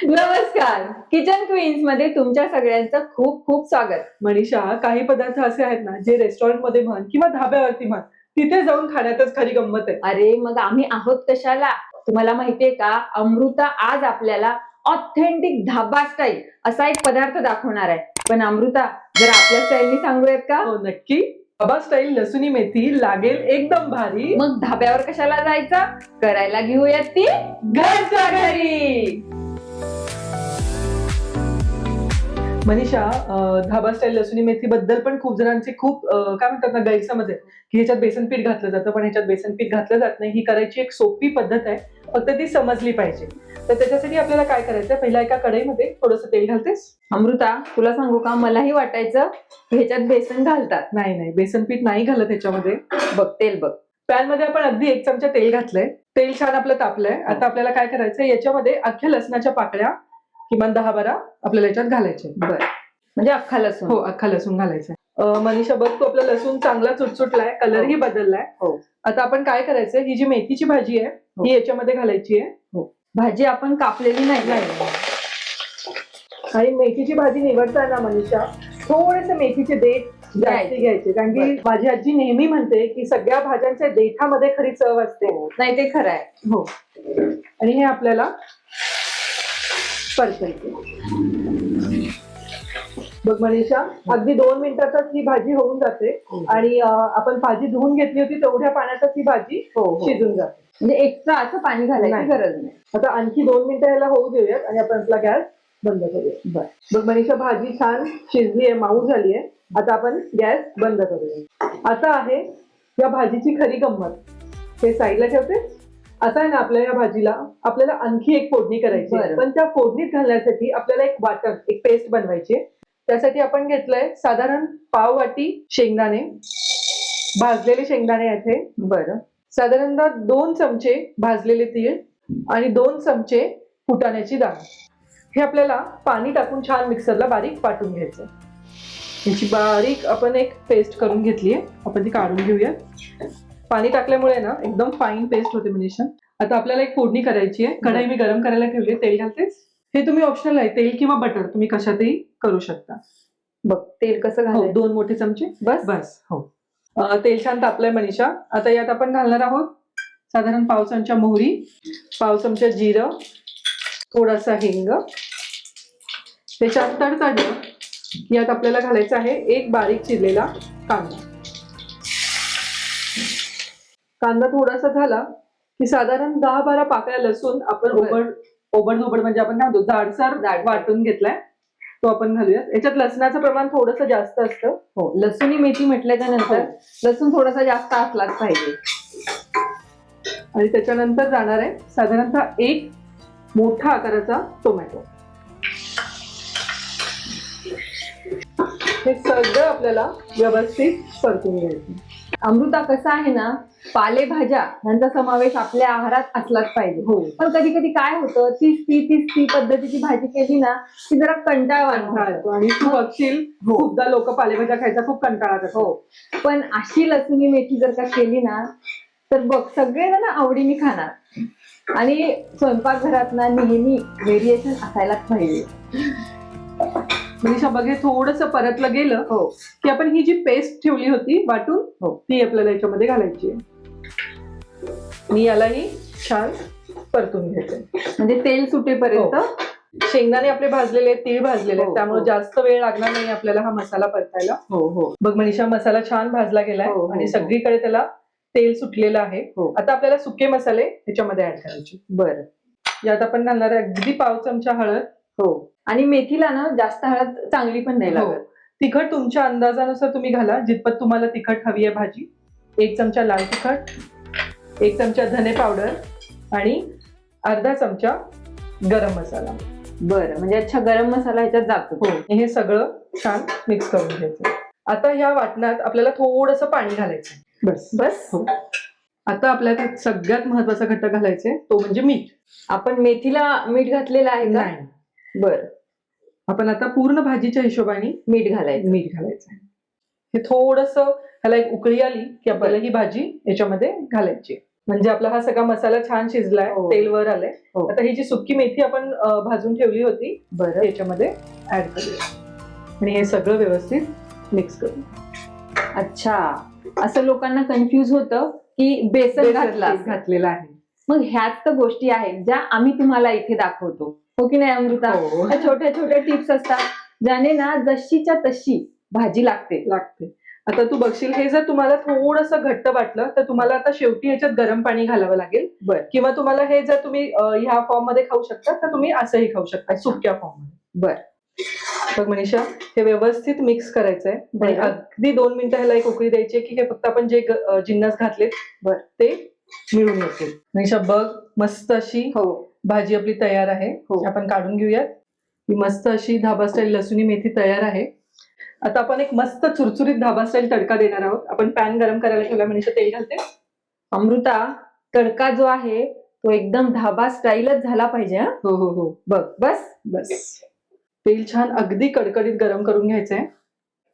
नमस्कार, kitchen queens मध्ये तुमच्या सगळ्यांचं खूप खूप स्वागत. मनीषा, काही पदार्थ असे आहेत ना जे रेस्टॉरंट मध्ये म्हण किंवा धाब्यावरती म्हण तिथे जाऊन खाण्यातच खरी गंमत आहे. अरे मग आम्ही आहोत कशाला? तुम्हाला माहितीये का, अमृता आज आपल्याला ऑथेंटिक धाबा स्टाईल असा एक पदार्थ दाखवणार आहे. पण अमृता, जर आपल्या स्टाईलनी सांगूयात का? हो नक्की. बाबा स्टाईल लसुनी मेथी लागेल एकदम भारी. मग धाब्यावर कशाला जायचं? करायला घेऊयात ती घरच्या घरी. मनीषा, धाबा स्टाईल लसुनी मेथी बद्दल पण खूप जणांचे खूप काय म्हणतात ना गैरसमज आहे की ह्याच्यात बेसन पीठ घातलं जातं, पण ह्याच्यात बेसन पीठ घातलं जात नाही. ही करायची एक सोपी पद्धत आहे, फक्त ती समजली पाहिजे. तर त्याच्यासाठी आपल्याला काय करायचं, पहिला एका कढईमध्ये थोडंसं तेल घालतेस. अमृता, तुला सांगू का, मलाही वाटायचं की ह्याच्यात बेसन घालतात. नाही नाही, बेसन पीठ नाही घालत ह्याच्यामध्ये. बघ तेल बघ. पॅन मध्ये आपण अगदी 1 चमचा तेल घातलंय. तेल छान आपलं तापलंय. आता आपल्याला काय करायचंय, याच्यामध्ये अख्ख्या लसणाच्या पाकळ्या किमान 10-12 आपल्याला याच्यात घालायचे. बरं, म्हणजे अख्खा लसूण. हो, अख्खा लसूण घालायचा. मनीषा बघ, तो आपला लसूण चांगला चुटचुटलाय, कलरही बदललाय. हो. आता आपण काय करायचंय, ही जी मेथीची भाजी आहे ही याच्यामध्ये घालायची आहे. भाजी आपण कापलेली नाही. आणि मेथीची भाजी निवडताना मनीषा थोडेसे मेथीचे देठ जास्त घ्यायचे, कारण की माझी आजी नेहमी म्हणते की सगळ्या भाज्यांच्या देठामध्ये खरी चव असते. नाही, ते खरं आहे. हो. आणि हे आपल्याला परतायचे. बघ मनीषा, अगदी 2 मिनिटातच ही भाजी होऊन जाते. आणि आपण भाजी धुवून घेतली होती तेवढ्या पाण्यातच ही भाजी शिजून जाते. म्हणजे एक्स्ट्रा असं पाणी घालायची गरज नाही. आता आणखी 2 मिनिटं याला होऊ देऊयात आणि आपण आपला गॅस बंद करूया. बघ मनीषा, भाजी छान शिजली आहे, माऊ झाली आहे. आता आपण गॅस बंद करूया. आता आहे या भाजीची खरी गंमत. हे साईडला ठेवते. आता आहे ना, आपल्या या भाजीला आपल्याला आणखी एक फोडणी करायची आहे. पण त्या फोडणीत घालण्यासाठी आपल्याला एक वाटण, एक पेस्ट बनवायची आहे. त्यासाठी आपण घेतलंय साधारण पाव वाटी शेंगदाणे, भाजलेले शेंगदाणे आहेत. बरं. साधारणतः 2 चमचे भाजलेले तीळ आणि 2 चमचे फुटाण्याची डाळ. हे आपल्याला पाणी टाकून छान मिक्सरला बारीक वाटून घ्यायचं. याची बारीक आपण एक पेस्ट करून घेतलीये, आपण ती काढून घेऊया. पाणी टाकल्यामुळे ना एकदम फाईन पेस्ट होते मनीषा. आता आपल्याला एक फोडणी करायची आहे. कढई मी गरम करायला ठेवली, तेल घालतेस. हे तुम्ही ऑप्शनल आहे, तेल किंवा बटर तुम्ही कशातही करू शकता. बघ तेल कसं घालायचं. 2 मोठे चमचे बस. हो. तेल छान तापलंय मनीषा. आता यात आपण घालणार आहोत साधारण पाव चमचा मोहरी, पाव चमचा जिरं, थोडासा हिंग. ते छान तडतडलं की यात आपल्याला घालायचं आहे एक बारीक चिरलेला कांदा. कांदा थोडासा झाला की साधारण 10-12 पाकळ्या लसूण आपण ओबड म्हणजे आपण काय म्हणतो जाडसर वाटून घेतलाय, तो आपण घालूया. याच्यात लसणाचं प्रमाण थोडंसं जास्त असतं. हो, लसूणी मेथी म्हटल्याच्या नंतर लसूण थोडासा जास्त असलाच पाहिजे. आणि त्याच्यानंतर जाणार आहे साधारणतः एक मोठा आकाराचा टोमॅटो. हे सगळं आपल्याला व्यवस्थित परतून घ्यायचं. अमृता, कसं आहे ना, पालेभाज्या यांचा समावेश आपल्या आहारात असलाच पाहिजे. पण कधी कधी काय होतं, तीच पद्धतीची भाजी केली ना की जरा कंटाळवाणा येतो. आणि तू बघशील खूपदा लोक पालेभाज्या खायचा खूप कंटाळा करतात. पण अशी लसूणी मेथी जर का केली ना, तर बघ सगळेजण आवडीने खाणार. आणि स्वयंपाकघरात ना नेहमी व्हेरिएशन असायलाच पाहिजे. मनीषा बघ, हे थोडंसं परतलं गेलं की आपण ही जी पेस्ट ठेवली होती वाटून, ती आपल्याला याच्यामध्ये घालायची आहे. मी यालाही छान परतून घेते, म्हणजे तेल सुटेपर्यंत. शेंगदाणे आपले भाजलेले, तीळ भाजलेले, त्यामुळे जास्त वेळ लागणार नाही आपल्याला हा मसाला परतायला. बघ मनीषा, मसाला छान भाजला गेलाय आणि सगळीकडे त्याला तेल सुटलेलं आहे. आता आपल्याला सुके मसाले ह्याच्यामध्ये ऍड करायचे. बरं. यात आपण घालणार आहे अगदी पाव चमचा हळद. आणि मेथीला ना जास्त हळद चांगली पण नाही लागत. तिखट तुमच्या अंदाजानुसार तुम्ही घाला, जितपत तुम्हाला तिखट हवी आहे भाजी. 1 चमचा लाल तिखट, 1 चमचा धने पावडर आणि अर्धा चमचा गरम मसाला. बरं, म्हणजे अच्छा गरम मसाला ह्याच्यात जातो. हे सगळं छान मिक्स करून घ्यायचं. आता ह्या वाटणात आपल्याला थोडंसं पाणी घालायचं. बस. आता आपल्याला सगळ्यात महत्वाचा घटक घालायचे, तो म्हणजे मीठ. आपण मेथीला मीठ घातलेलं आहे का? नाही. बरं. आपण आता पूर्ण भाजीच्या हिशोबाने मीठ घालायचं. हे थोडंसं ह्याला एक उकळी आली की आपल्याला ही भाजी याच्यामध्ये घालायची. म्हणजे आपला हा सगळा मसाला छान शिजलाय, हो. तेल वर आलंय. हो. आता ही जी सुकी मेथी आपण भाजून ठेवली होती बरं. याच्यामध्ये ऍड करूया आणि हे सगळं व्यवस्थित मिक्स करू. अच्छा, असं लोकांना कन्फ्युज होतं की बेसन घातलेलं आहे. मग ह्याच तर गोष्टी आहेत ज्या आम्ही तुम्हाला इथे दाखवतो, हो की नाही अमृता? हो. ह्या छोट्या छोट्या टिप्स असतात ज्याने ना जशीच्या तशी भाजी लागते. आता तू बघशील, हे जर तुम्हाला थोडंसं घट्ट वाटलं तर तुम्हाला आता शेवटी याच्यात गरम पाणी घालावं लागेल. बरं. किंवा तुम्हाला हे जर तुम्ही ह्या फॉर्म मध्ये खाऊ शकता तर तुम्ही असंही खाऊ शकता, सुक्या फॉर्म मध्ये. बर. बघ मनीषा, हे व्यवस्थित मिक्स करायचंय आणि बरं. अगदी 2 मिनिटं ह्याला एक उकळी द्यायची की हे फक्त आपण जे जिन्नस घातलेत बरं. ते मिळून येतील. मनीषा बघ, मस्त अशी हो. भाजी आपली तयार आहे. हो. आपण काढून घेऊयात. ही मस्त अशी धाबा स्टाईल लसुणी मेथी तयार आहे. आता आपण एक मस्त चुरचुरीत धाबा स्टाईल तडका देणार आहोत. आपण पॅन गरम करायला ठेवला. मनीषा तेल घालते. अमृता, तडका जो आहे तो एकदम धाबा स्टाईलच झाला पाहिजे. हा, हो हो हो. बघ, बस. बस. तेल छान अगदी कडकडीत गरम करून घ्यायचंय.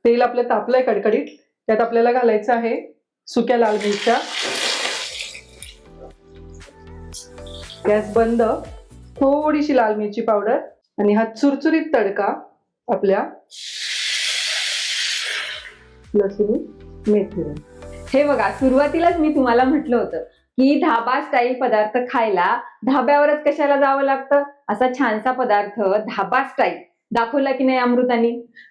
तेल आपलं तापलंय कडकडीत. त्यात आपल्याला घालायचं आहे सुक्या लाल मिरच्या. गॅस बंद. थोडीशी लाल मिरची पावडर आणि हा चुरचुरीत तडका आपल्या लसूण मेथीवर. हे बघा, सुरुवातीलाच मी तुम्हाला म्हटलं होतं की धाबा स्टाईल पदार्थ खायला धाब्यावरच कशाला जावं लागतं. असा छानसा पदार्थ धाबा स्टाईल दाखवला की नाही अमृतानी?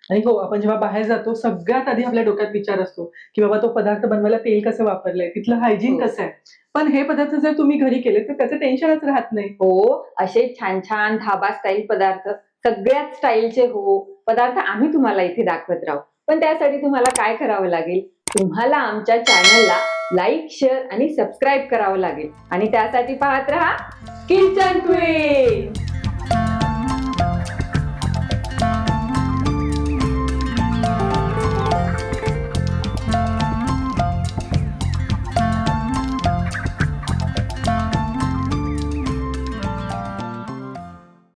आणि हो, आपण जेव्हा बाहेर जातो सगळ्यात आधी आपल्या डोक्यात विचार असतो की बाबा तो पदार्थ बनवायला तेल कसं वापरलंय, तिथलं हायजीन हो. कसं आहे. पण हे पदार्थ जर तुम्ही घरी केले तर त्याचं टेन्शनच राहत नाही. हो, असे छान छान धाबा स्टाईल पदार्थ, सगळ्याच स्टाईलचे हो पदार्थ आम्ही तुम्हाला इथे दाखवत राहू. पण त्यासाठी तुम्हाला काय करावं लागेल? तुम्हाला आमच्या चॅनलला लाईक, शेअर आणि सबस्क्राईब करावं लागेल. आणि त्यासाठी पाहत राहा किचन क्वीन.